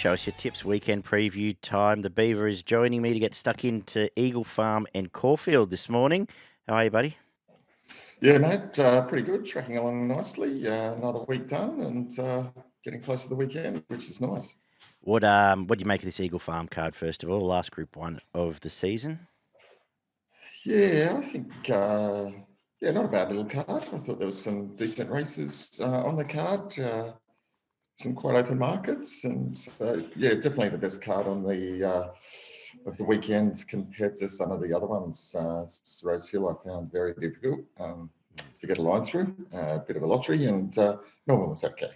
Show us your tips. Weekend preview time. The Beaver is joining me to get stuck into Eagle Farm and Caulfield this morning. How are you, buddy? Yeah, mate, pretty good. Tracking along nicely. Another week done and getting close to the weekend, which is nice. What do you make of this Eagle Farm card, first of all? The last Group 1 of the season. Yeah, I think, not a bad little card. I thought there was some decent races on the card, some quite open markets, and definitely the best card on the of the weekend compared to some of the other ones. Rose Hill I found very difficult to get a line through, a bit of a lottery, and Melbourne was okay.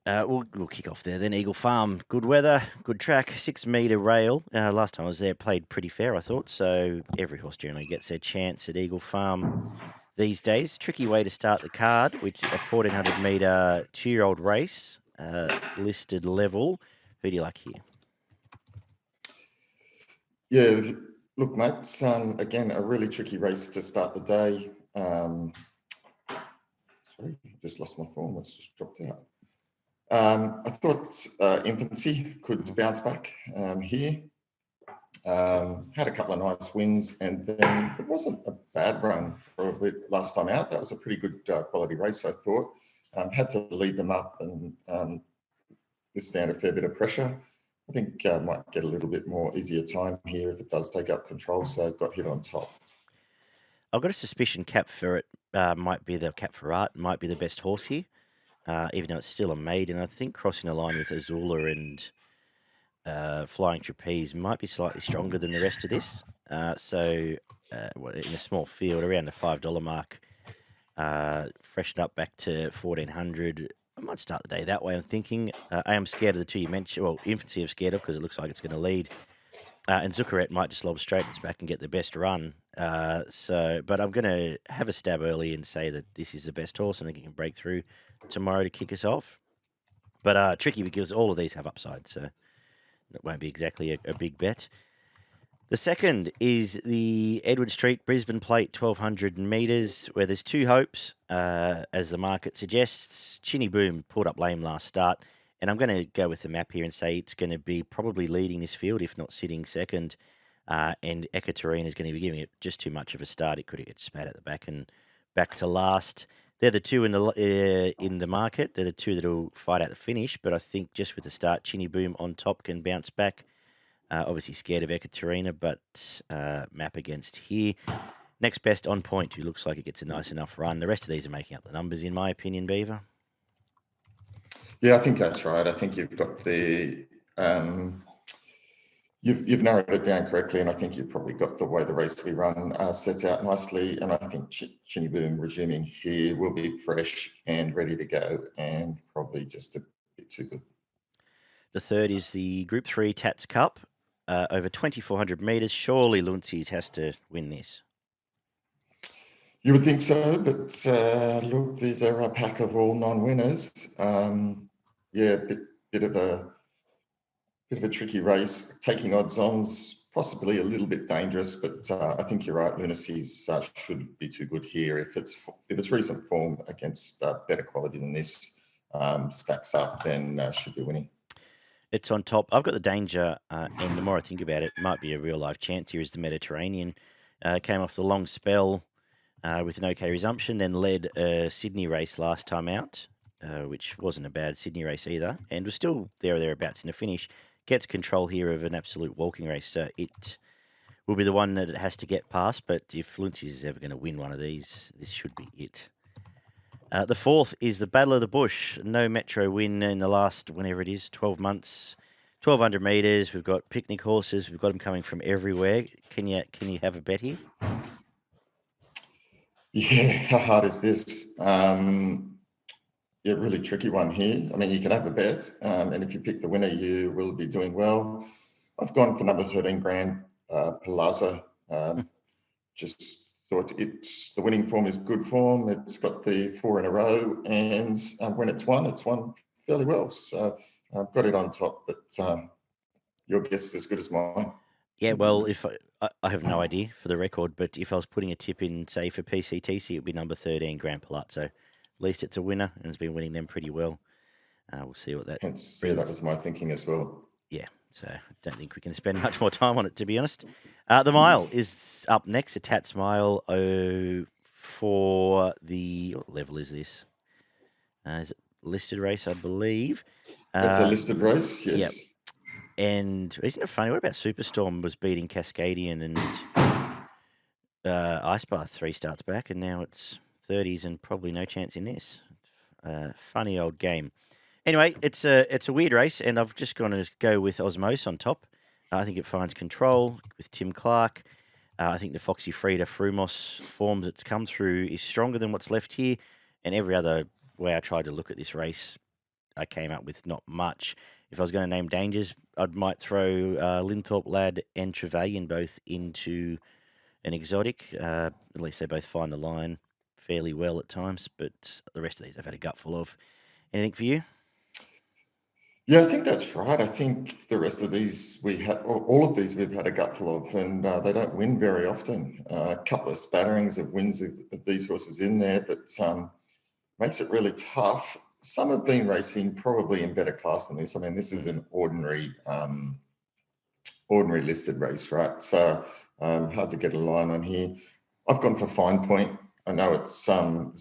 We'll kick off there then. Eagle Farm, good weather, good track, 6 metre rail. Last time I was there, played pretty fair, I thought. So every horse generally gets their chance at Eagle Farm these days. Tricky way to start the card, which a 1400 metre 2-year-old race, listed level. Who do you like here? Yeah, look, mate, again, a really tricky race to start the day. Sorry, just lost my form. Let's just drop out. I thought Infancy could bounce back here. Had a couple of nice wins, and then it wasn't a bad run probably last time out. That was a pretty good quality race, I thought. Had to lead them up and withstand a fair bit of pressure. I think might get a little bit more easier time here if it does take up control, so got hit on top. I've got a suspicion Cap Ferret might be the best horse here, even though it's still a maiden. I think crossing a line with Azula and Flying Trapeze might be slightly stronger than the rest of this. In a small field, around the $5 mark, freshen up back to 1400. I might start the day that way, I'm thinking. I am scared of the two you mentioned. Well, Infancy I'm scared of because it looks like it's going to lead. And Zuckerette might just lob straight its back and get the best run. But I'm going to have a stab early and say that this is the best horse. I think it can break through tomorrow to kick us off. But tricky because all of these have upside, so it won't be exactly a big bet. The second is the Edward Street Brisbane Plate 1200 metres, where there's two hopes, as the market suggests. Chinny Boom pulled up lame last start, and I'm going to go with the map here and say it's going to be probably leading this field, if not sitting second. And Ekaterina is going to be giving it just too much of a start. It could get spat at the back and back to last. They're the two in the market. They're the two that will fight out the finish. But I think just with the start, Chinny Boom on top can bounce back. Obviously scared of Ekaterina, but map against here. Next best On Point, who looks like it gets a nice enough run. The rest of these are making up the numbers, in my opinion, Beaver. Yeah, I think that's right. I think you've got the you've narrowed it down correctly, and I think you've probably got the way the race to be run sets out nicely. And I think Chinny Boom resuming here will be fresh and ready to go, and probably just a bit too good. The third is the Group 3 Tatts Cup, over 2,400 metres. Surely Luntzis has to win this. You would think so, but look, these are a pack of all non-winners. Bit of a tricky race. Taking odds-ons, possibly a little bit dangerous, but I think you're right. Lunacy's should be too good here. If it's recent form against better quality than this stacks up, then should be winning. It's on top. I've got the danger, and the more I think about it, might be a real-life chance here, is the Mediterranean. Came off the long spell with an okay resumption, then led a Sydney race last time out, which wasn't a bad Sydney race either, and was still there or thereabouts in the finish. Gets control here of an absolute walking race, so it will be the one that it has to get past, but if Luntzis is ever going to win one of these, this should be it. The fourth is the Battle of the Bush. No Metro win in the last, whenever it is, 12 months. 1,200 metres. We've got picnic horses. We've got them coming from everywhere. Can you have a bet here? Yeah, how hard is this? Really tricky one here. I mean, you can have a bet, and if you pick the winner, you will be doing well. I've gone for number 13, Grand Palazzo. Just thought the winning form is good form. It's got the 4 in a row, and when it's won fairly well. So I've got it on top, but your guess is as good as mine. Yeah, well, if I have no idea for the record, but if I was putting a tip in, say, for PCTC, it would be number 13, Grand Palazzo. At least it's a winner, and it's been winning them pretty well. We'll see what that Hence, brings. that was my thinking as well. Yeah, so I don't think we can spend much more time on it, to be honest. The mile is up next, a Tatts Mile for the... What level is this? Is it listed race, I believe? It's a listed race, Yeah. yes. And isn't it funny? What about Superstorm was beating Cascadian and Ice Bath 3 starts back, and now it's 30s and probably no chance in this. Funny old game. Anyway, it's a weird race, and I've just gone to go with Osmose on top. I think it finds control with Tim Clark. I think the Foxy Frida Frumos forms it's come through is stronger than what's left here, and every other way I tried to look at this race, I came up with not much. If I was going to name dangers, I might throw Linthorpe Lad and Trevelyan both into an exotic. At least they both find the line fairly well at times, but the rest of these I've had a gutful of. Anything for you? Yeah, I think that's right. I think the rest of these all of these we've had a gutful of, and they don't win very often. A couple of spatterings of wins of these horses in there, but makes it really tough. Some have been racing probably in better class than this. I mean, this is an ordinary listed race, right? So hard to get a line on here. I've gone for Fine Point. I know it's 000,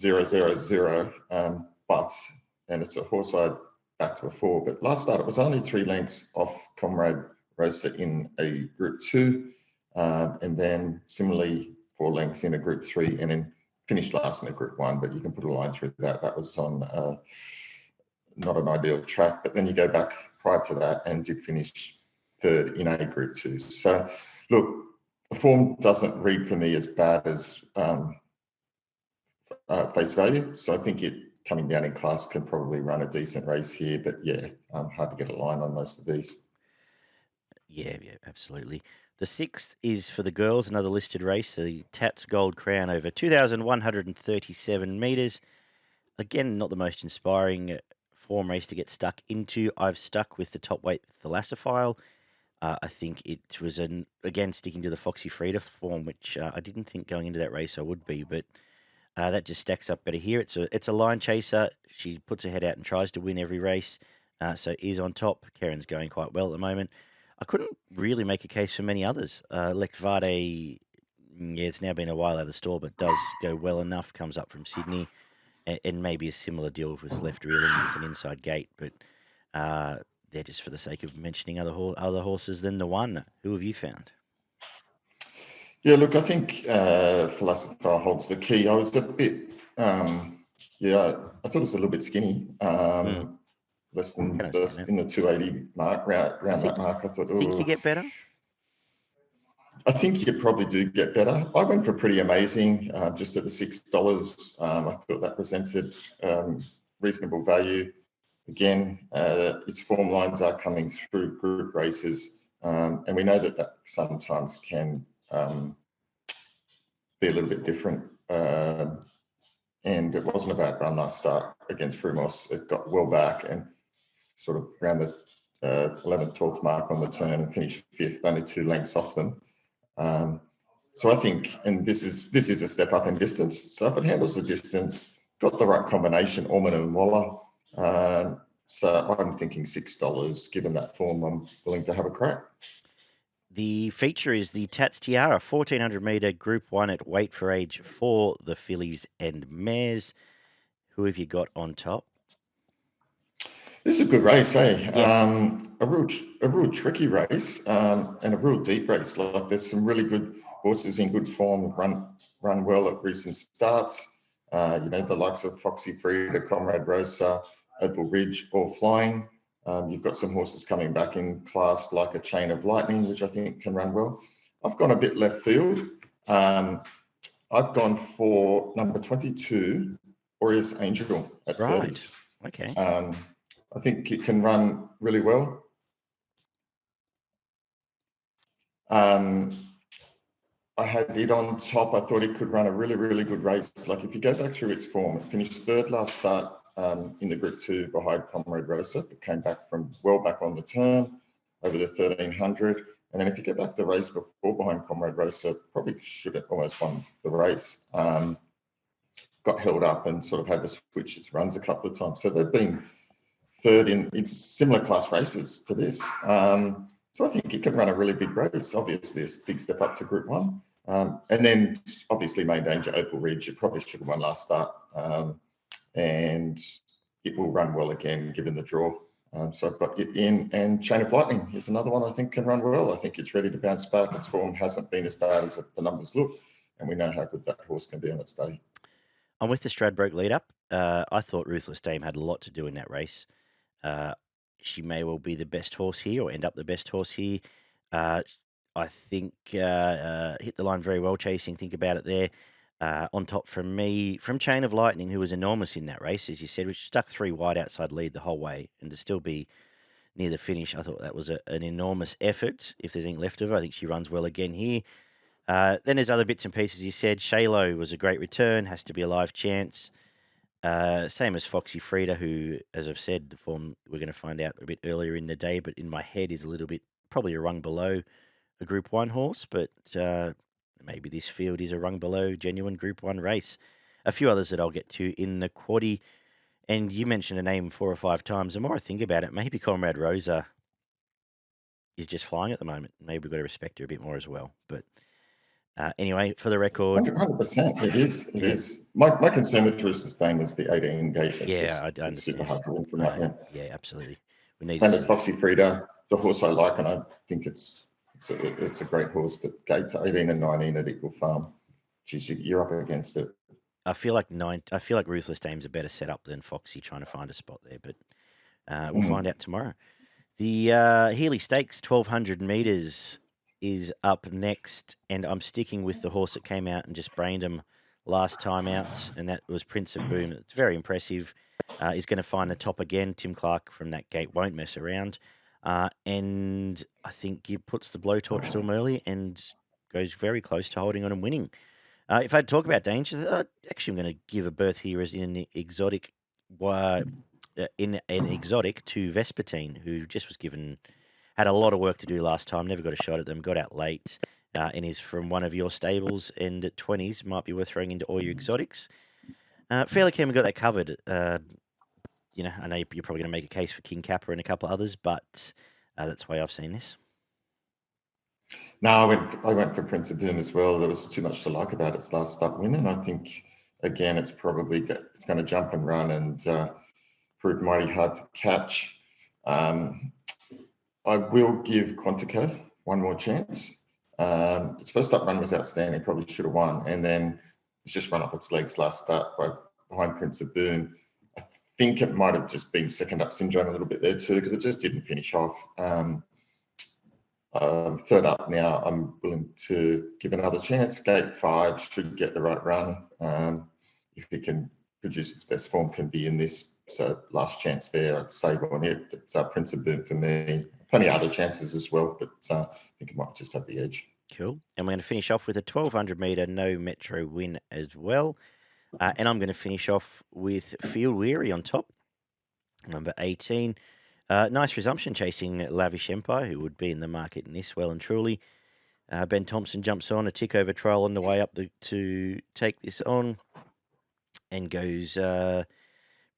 and it's a horse I backed before, but last start it was only 3 lengths off Comrade Rosa in a Group 2, and then similarly 4 lengths in a Group 3, and then finished last in a Group 1, but you can put a line through that. That was on not an ideal track, but then you go back prior to that and did finish third in a Group 2. So look, the form doesn't read for me as bad as face value, so I think it coming down in class can probably run a decent race here, but yeah, hard to get a line on most of these. Yeah, absolutely. The 6th is for the girls, another listed race, the Tatts Gold Crown over 2,137 metres. Again, not the most inspiring form race to get stuck into. I've stuck with the top weight Thalassophile. I think it was, again, sticking to the Foxy Frida form, which I didn't think going into that race I would be, but that just stacks up better here. It's a line chaser. She puts her head out and tries to win every race, so is on top. Karen's going quite well at the moment. I couldn't really make a case for many others. Lekvade, yeah, it's now been a while out of the store, but does go well enough, comes up from Sydney, and maybe a similar deal with left reeling with an inside gate, but they're just for the sake of mentioning other horses than the one. Who have you found? Yeah, look, I think Philosopher holds the key. I was a bit, I thought it was a little bit skinny. Less than in the 280 mark, around that mark. I thought, think you get better? I think you probably do get better. I went for pretty amazing, just at the $6. I thought that presented reasonable value. Again, its form lines are coming through group races, and we know that sometimes can be a little bit different. And it wasn't a bad run last start against Frumos. It got well back and sort of around the 11th, 12th mark on the turn and finished 5th, only 2 lengths off them. So I think, and this is a step up in distance. So if it handles the distance, got the right combination, Ormond and Waller. So I'm thinking $6. Given that form, I'm willing to have a crack. The feature is the Tatts Tiara, 1,400 metre Group 1 at weight for age for the fillies and mares. Who have you got on top? This is a good race, hey? Yes. A real tricky race, and a real deep race. Like there's some really good horses in good form, run well at recent starts. The likes of Foxy Frida, Comrade Rosa, Opal Ridge, all flying. You've got some horses coming back in class like a Chain of Lightning, which I think can run well. I've gone a bit left field. I've gone for number 22, Aureus Angel at 30s. Okay. I think it can run really well. I had it on top. I thought it could run a really, really good race. Like if you go back through its form, it finished 3rd last start in the Group 2 behind Comrade Rosa. It came back from well back on the turn over the 1,300. And then if you go back to the race before behind Comrade Rosa, probably should have almost won the race. Got held up and sort of had to switch its runs a couple of times. So they've been third in it's similar class races to this. So I think it can run a really big race. Obviously, it's a big step up to Group 1. And then obviously Main Danger, Opal Ridge, it probably should have won last start. And it will run well again, given the draw. So I've got it in. And Chain of Lightning is another one I think can run well. I think it's ready to bounce back. Its form hasn't been as bad as the numbers look. And we know how good that horse can be on its day. I'm with the Stradbroke lead up. I thought Ruthless Dame had a lot to do in that race. She may well be the best horse here or end up the best horse here. I think hit the line very well chasing. Think about it there. On top from me, from Chain of Lightning, who was enormous in that race, as you said, which stuck 3 wide outside lead the whole way, and to still be near the finish, I thought that was an enormous effort. If there's anything left of her, I think she runs well again here. Then there's other bits and pieces. You said Shalo was a great return, has to be a live chance. Same as Foxy Frida, who, as I've said, the form we're going to find out a bit earlier in the day, but in my head is a little bit, probably a rung below a Group 1 horse, but maybe this field is a rung below genuine Group 1 race. A few others that I'll get to in the quaddie, and you mentioned a name 4 or 5 times. The more I think about it, maybe Comrade Rosa is just flying at the moment. Maybe we've got to respect her a bit more as well, but... anyway, for the record, 100%, it is. It is. My concern with Rooster's Dame is the 18 gate. I It's understand. super hard to win from out there. Yeah, absolutely. We need Same as Foxy Frida, the horse I like, and I think it's a great horse. But gates 18 and 19 at Eagle Farm, geez, you're up against it. I feel like Ruthless Dame's a better setup than Foxy trying to find a spot there, but we'll find out tomorrow. The Healy Stakes 1200 meters is up next, and I'm sticking with the horse that came out and just brained him last time out, and that was Prince of Boom. It's very impressive. He's going to find the top again. Tim Clark from that gate won't mess around, and I think he puts the blowtorch to him early and goes very close to holding on and winning. If I talk about danger, actually I'm going to give a berth here as in an exotic, to Vespertine, who just was had a lot of work to do last time, never got a shot at them, got out late, and is from one of your stables, and at 20s might be worth throwing into all your exotics. Fairly keen we got that covered. I know you're probably going to make a case for King Kappa and a couple of others, but that's why I've seen this. No, I went for Prince of Boom as well. There was too much to like about its last start win, and I think, again, it's probably it's going to jump and run and prove mighty hard to catch. I will give Quantico one more chance. Its first up run was outstanding, probably should have won, and then it's just run off its legs last start behind Prince of Boom. I think it might have just been second up syndrome a little bit there too, because it just didn't finish off. Third up now, I'm willing to give another chance. Gate 5 should get the right run. If it can produce its best form, can be in this. So last chance there, I'd save on it. But Prince of Boom for me. Plenty of other chances as well, but I think it might just have the edge. Cool. And we're going to finish off with a 1200 metre no metro win as well. And I'm going to finish off with Field Wiri on top, number 18. Nice resumption chasing Lavish Empire, who would be in the market in this well and truly. Ben Thompson jumps on a tick over trial on the way up to take this on and goes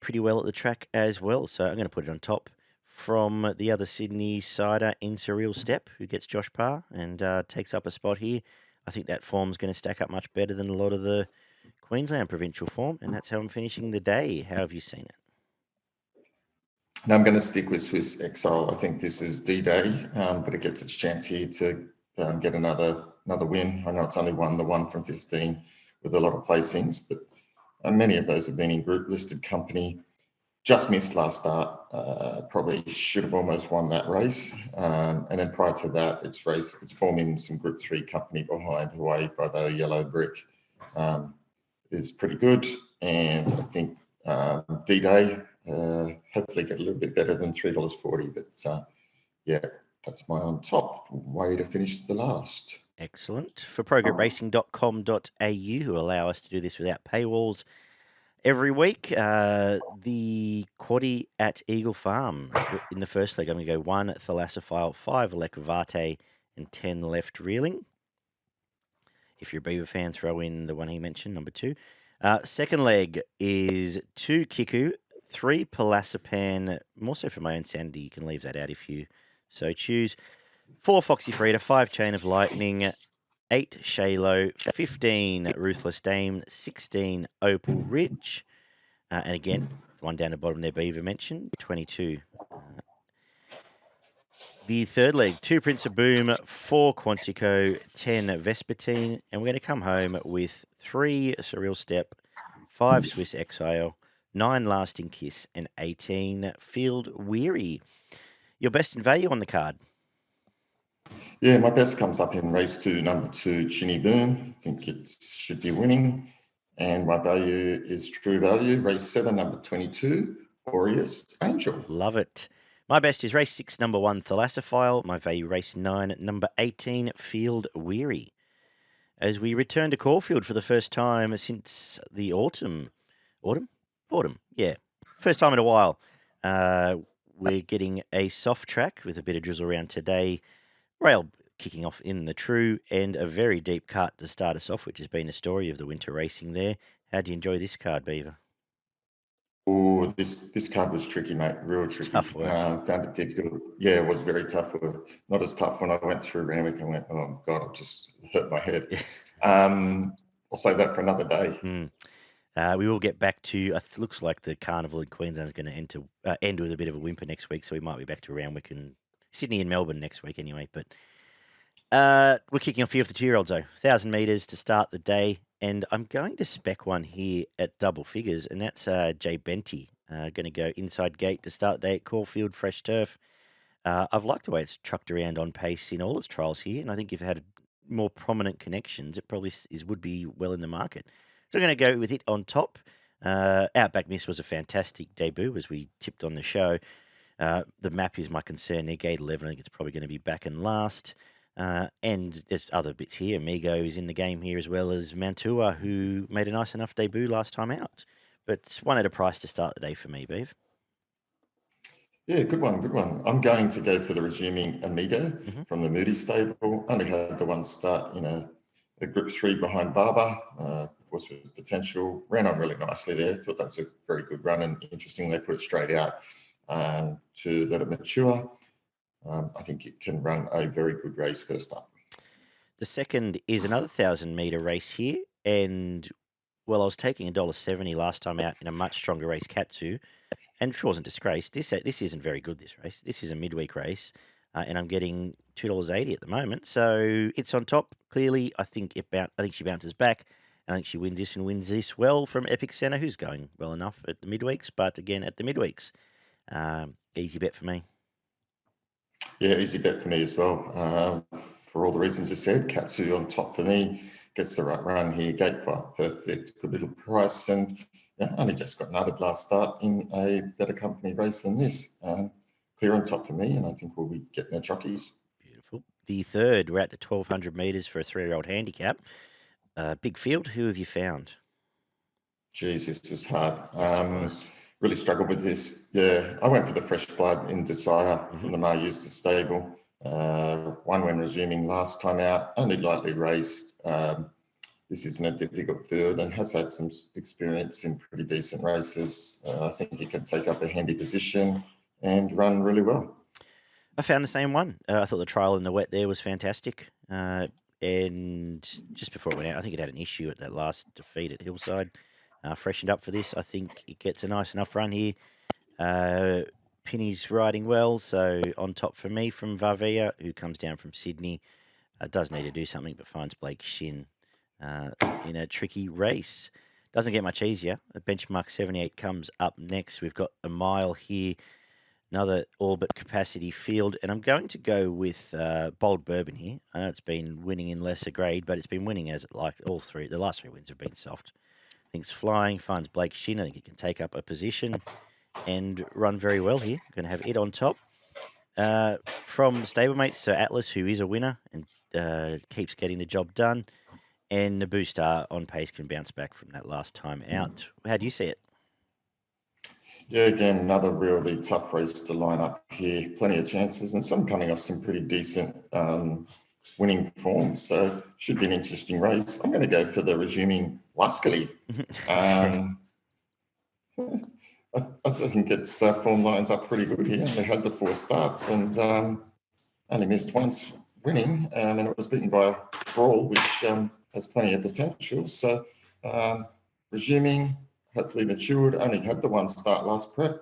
pretty well at the track as well. So I'm going to put it on top. From the other Sydney sider in Surreal Step, who gets Josh Parr and takes up a spot here. I think that form's going to stack up much better than a lot of the Queensland provincial form, and that's how I'm finishing the day. How have you seen it? Now I'm going to stick with Swiss Exile. I think this is D-Day, but it gets its chance here to get another win. I know it's only won the 1 from 15 with a lot of placings, but many of those have been in group listed company. Just missed last start, probably should have almost won that race. And then prior to that, it's forming some Group 3 company behind Hawaii Bravo Yellow Brick is pretty good. And I think D-Day, hopefully get a little bit better than $3.40. But yeah, that's my on top way to finish the last. Excellent. For progretracing.com.au, who allow us to do this without paywalls, every week, the quaddie at Eagle Farm. In the first leg, I'm going to go 1 Thalassophile, 5 Lekvate, and 10 Left Reeling. If you're a Beaver fan, throw in the one he mentioned, number 2. Second leg is 2 Kiku, 3 Palacepan, more so for my own sanity. You can leave that out if you so choose. 4 Foxy Frida, 5 Chain of Lightning, 8 Shalo, 15 Ruthless Dame, 16 Opal Ridge, and again, one down the bottom there, Beaver mentioned, 22. The third leg, 2 Prince of Boom, 4 Quantico, 10 Vespertine, and we're going to come home with 3 Surreal Step, 5 Swiss Exile, 9 Lasting Kiss, and 18 Field Wiri. Your best in value on the card? Yeah, my best comes up in race 2, number 2, Chinny Boom. I think it should be winning. And my value is True Value, race 7, number 22, Aureus Angel. Love it. My best is race 6, number 1, Thalassophile. My value, race 9, number 18, Field Wiri. As we return to Caulfield for the first time since the autumn. Autumn, yeah. First time in a while. We're getting a soft track with a bit of drizzle around today. Rail kicking off in the true, and a very deep cut to start us off, which has been a story of the winter racing there. How do you enjoy this card, Beaver? Oh, this card was tricky, mate. Real It's tricky. tough work. Found it difficult. Yeah, it was very tough work. Not as tough when I went through Randwick and went, oh God, I just hurt my head. I'll save that for another day. We will get back to. Looks like the carnival in Queensland is going to end with a bit of a whimper next week, so we might be back to Randwick and Sydney and Melbourne next week anyway. But we're kicking off here with the 2-year-olds, though. 1,000 metres to start the day, and I'm going to spec one here at double figures, and that's Jay Benty. Going to go inside gate to start the day at Caulfield, fresh turf. I've liked the way it's trucked around on pace in all its trials here, and I think if it had more prominent connections, it probably would be well in the market. So I'm going to go with it on top. Outback Miss was a fantastic debut, as we tipped on the show. The map is my concern there. Gate 11, I think it's probably going to be back and last. And there's other bits here. Migo is in the game here, as well as Mantua, who made a nice enough debut last time out. But one at a price to start the day for me, Beav. Yeah, good one. I'm going to go for the resuming Amigo from the Moody stable. Only had the one start in a group 3 behind Barber. Was with potential. Ran on really nicely there. Thought that was a very good run, and interesting they put it straight out to let it mature. I think it can run a very good race first up. The second is another 1,000-metre race here, and well, I was taking $1.70 last time out in a much stronger race, Katsu, and it wasn't disgraced. This isn't very good, this race. This is a midweek race, and I'm getting $2.80 at the moment, so it's on top. Clearly, I think she bounces back, and I think she wins this well from Epic Centre, who's going well enough at the midweeks, but again, at the midweeks, easy bet for me. Yeah, easy bet for me as well. For all the reasons you said, Katsu on top for me. Gets the right run here. Gate 5, perfect. Good little price. And only just got another last start in a better company race than this. Clear on top for me, and I think we'll be getting our jockeys. Beautiful. The third, we're at the 1,200 metres for a 3-year-old handicap. Big field, who have you found? Geez, this was hard. Yes, it was. Really struggled with this. Yeah, I went for the fresh blood in Desire from the Mar Eustace stable. One when resuming last time out, only lightly raced. This isn't a difficult field and has had some experience in pretty decent races. I think he can take up a handy position and run really well. I found the same one. I thought the trial in the wet there was fantastic. And just before it went out, I think it had an issue at that last defeat at Hillside. Freshened up for this. I think it gets a nice enough run here. Penny's riding well, so on top for me from Varvea, who comes down from Sydney. Does need to do something, but finds Blake Shin in a tricky race. Doesn't get much easier. Benchmark 78 comes up next. We've got a mile here. Another all but capacity field, and I'm going to go with Bold Bourbon here. I know it's been winning in lesser grade, but it's been winning as it liked. The last 3 wins have been soft. I think it's flying, finds Blake Shin. I think it can take up a position and run very well here. Going to have it on top. From stablemates, so Atlas, who is a winner and keeps getting the job done, and Naboo Star on pace can bounce back from that last time out. How do you see it? Yeah, again, another really tough race to line up here. Plenty of chances, and some coming off some pretty decent winning form. So should be an interesting race. I'm going to go for the resuming Lascali. I think its form lines up pretty good here. They had the 4 starts and only missed once winning, and it was beaten by Brawl, which has plenty of potential. So resuming, hopefully matured, only had the 1 start last prep,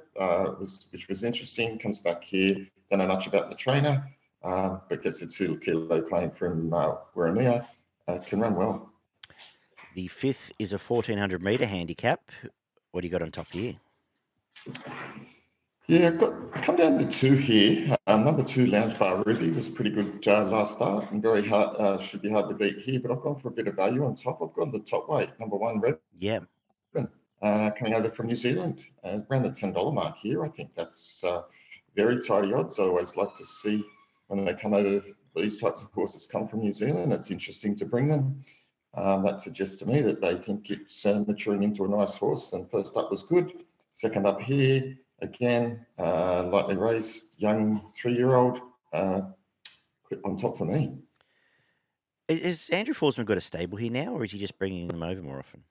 which was interesting. Comes back here, don't know much about the trainer, but gets a 2 kilo claim from Wiri, can run well. The 5th is a 1400 metre handicap. What do you got on top here? Yeah, come down to 2 here. Number 2, Lounge Bar Ruby, was pretty good last start and very hard. Should be hard to beat here, but I've gone for a bit of value on top. I've gone the top weight, number 1, Red. Yeah. Coming over from New Zealand, around the $10 mark here. I think that's very tidy odds. I always like to see when they come over, these types of horses come from New Zealand. It's interesting to bring them. That suggests to me that they think it's maturing into a nice horse. And first up was good. Second up here, again, lightly raced, young 3-year-old, on top for me. Has Andrew Forsman got a stable here now, or is he just bringing them over more often?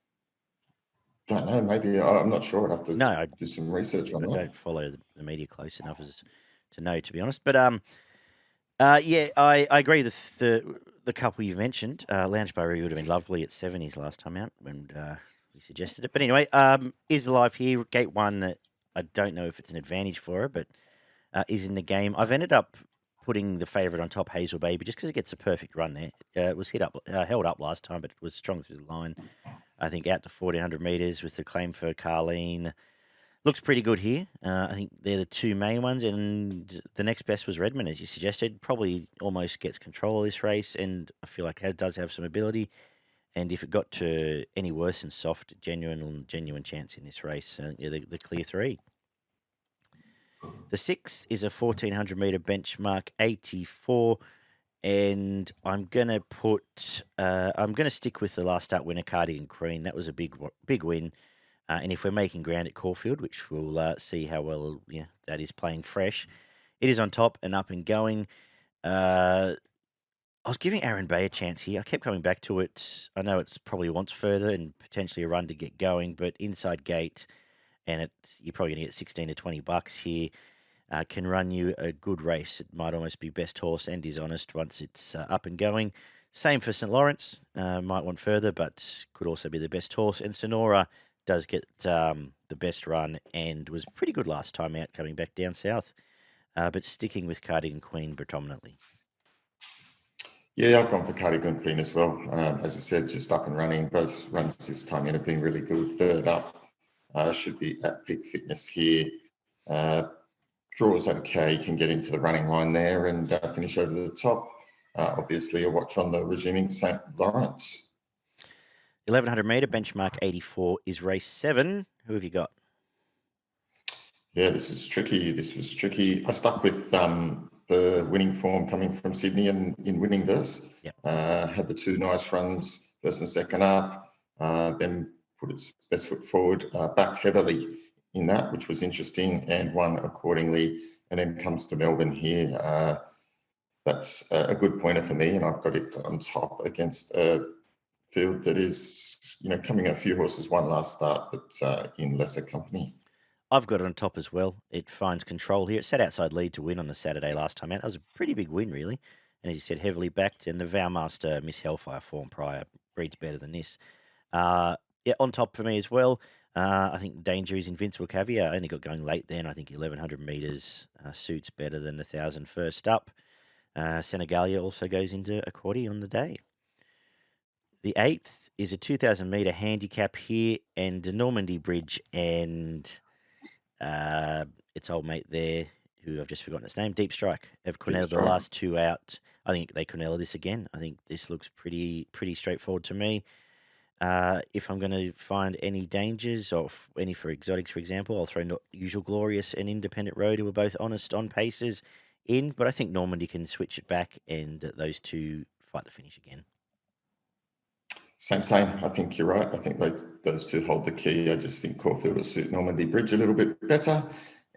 Don't know. Maybe I'm not sure. I'd have to do some research on that. I don't follow the media close enough as to know, to be honest. But yeah, I agree with the couple you've mentioned. Lounge Barry would have been lovely at 70s last time out when we suggested it. But anyway, is alive here. Gate 1. I don't know if it's an advantage for her, but is in the game. I've ended up putting the favourite on top, Hazel Baby, just because it gets a perfect run there. It was held up last time, but it was strong through the line. I think out to 1400 metres with the claim for Carleen. Looks pretty good here. I think they're the 2 main ones, and the next best was Redmond, as you suggested. Probably almost gets control of this race, and I feel like it does have some ability. And if it got to any worse than soft, genuine chance in this race. The clear 3. The 6 is a 1400 metre benchmark 84. And I'm gonna stick with the last start winner, Cardigan Queen. That was a big win. And if we're making ground at Caulfield, which we'll see how well that is playing fresh, it is on top and up and going. I was giving Aaron Bay a chance here. I kept coming back to it. I know it's probably wants further and potentially a run to get going, but inside gate, and you're probably going to get $16 to $20 here. Can run you a good race. It might almost be best horse and is honest once it's up and going. Same for St. Lawrence. Might want further, but could also be the best horse. And Sonora does get the best run and was pretty good last time out coming back down south. But sticking with Cardigan Queen predominantly. Yeah, I've gone for Cardigan Queen as well. As you said, just up and running. Both runs this time in have been really good. Third up should be at peak fitness here. Draws okay, can get into the running line there and finish over the top. Obviously, a watch on the resuming St. Lawrence. 1100 metre benchmark 84 is race 7. Who have you got? Yeah, this was tricky. I stuck with the winning form coming from Sydney and in winning verse. Yep. Had the 2 nice runs, first and second up, then put its best foot forward, backed heavily in that, which was interesting, and won accordingly, and then comes to Melbourne here. That's a good pointer for me, and I've got it on top against a field that is, coming a few horses won last start, but in lesser company. I've got it on top as well. It finds control here. It sat outside lead to win on the Saturday last time out. That was a pretty big win, really. And as you said, heavily backed, and the Vowmaster Miss Hellfire form prior breeds better than this. On top for me as well. I think Danger is Invincible Caviar. I only got going late then. I think 1100 metres suits better than 1,000 first up. Senegalia also goes into a quaddie on the day. The 8th is a 2,000 metre handicap here, and Normandy Bridge and its old mate there, who I've just forgotten his name, Deep Strike, have Cornell the last 2 out. I think they Cornell this again. I think this looks pretty straightforward to me. If I'm going to find any dangers or any for exotics, for example, I'll throw Usual Glorious and Independent Road, who are both honest on paces, in. But I think Normandy can switch it back, and those 2 fight the finish again. Same. I think you're right. I think those 2 hold the key. I just think Caulfield will suit Normandy Bridge a little bit better.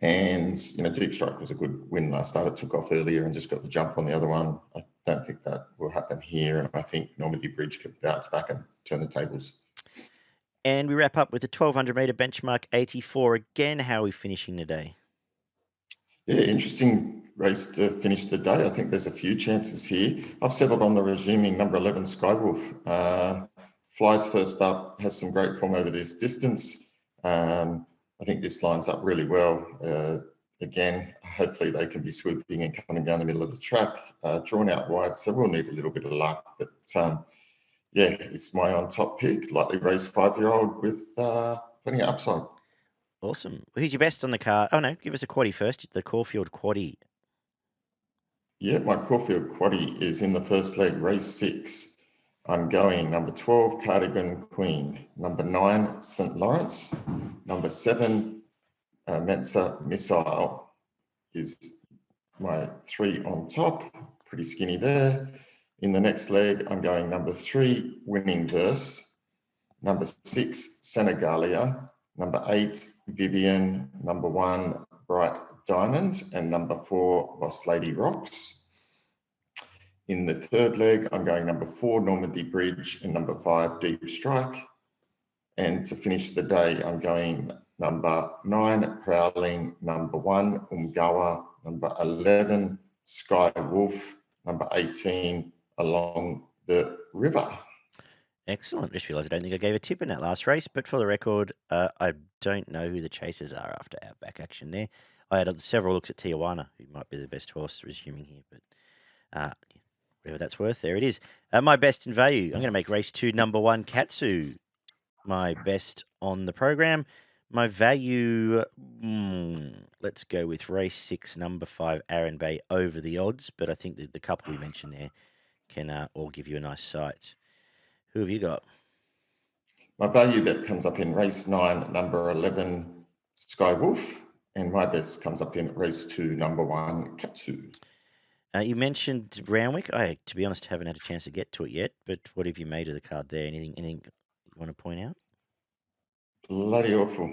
And, Deep Strike was a good win last start. It took off earlier and just got the jump on the other one. I don't think that will happen here. And I think Normandy Bridge could bounce back and turn the tables. And we wrap up with the 1200 metre benchmark 84 again. How are we finishing today? Yeah, interesting race to finish the day. I think there's a few chances here. I've settled on the resuming number 11 Skywolf. Flies first up, has some great form over this distance. I think this lines up really well. Again, hopefully they can be swooping and coming down the middle of the track, drawn out wide, so we'll need a little bit of luck. But yeah, it's my on top pick, lightly raced 5-year-old with plenty of upside. Awesome. Who's your best on the card? Oh, no, give us a quaddie first. The Caulfield quaddie. Yeah, my Caulfield quaddie is in the first leg, race 6. I'm going number 12, Cardigan Queen, number 9, St. Lawrence, number 7, Mensa Missile is my 3 on top, pretty skinny there. In the next leg, I'm going number 3, Winning Verse, number 6, Senegalia, number 8, Vivian, number 1, Bright Diamond, and number 4, Boss Lady Rocks. In the third leg, I'm going number 4, Normandy Bridge, and number 5, Deep Strike. And to finish the day, I'm going number 9, Prowling, number 1, Umgawa, number 11, Sky Wolf, number 18, Along the River. Excellent. Just realised I don't think I gave a tip in that last race, but for the record, I don't know who the chasers are after Outback action there. I had several looks at Tijuana, who might be the best horse resuming here, but whatever that's worth, there it is. My best in value, I'm going to make race 2, number 1, Katsu, my best on the program. My value, let's go with race 6, number 5, Aaron Bay over the odds, but I think the couple we mentioned there can all give you a nice sight. Who have you got? My value bet comes up in race 9, number 11, Sky Wolf, and my best comes up in race 2, number 1, Katsu. You mentioned Roundwick. I, to be honest, haven't had a chance to get to it yet, but what have you made of the card there? Anything you want to point out? Bloody awful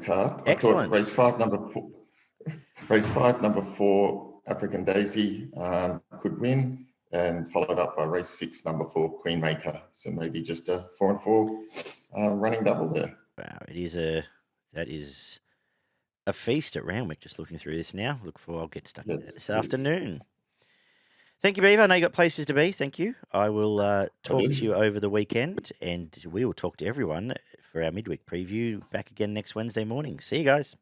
card. Excellent. I thought race 5, number 4, African Daisy could win, and followed up by race 6, number 4, Queen Maker. So maybe just a 4 and 4 running double there. Wow, that is a feast at Roundwick. Just looking through this now. I'll get stuck in that this afternoon. Thank you, Beaver. I know you got places to be. Thank you. I will talk to you over the weekend, and we will talk to everyone for our midweek preview back again next Wednesday morning. See you guys.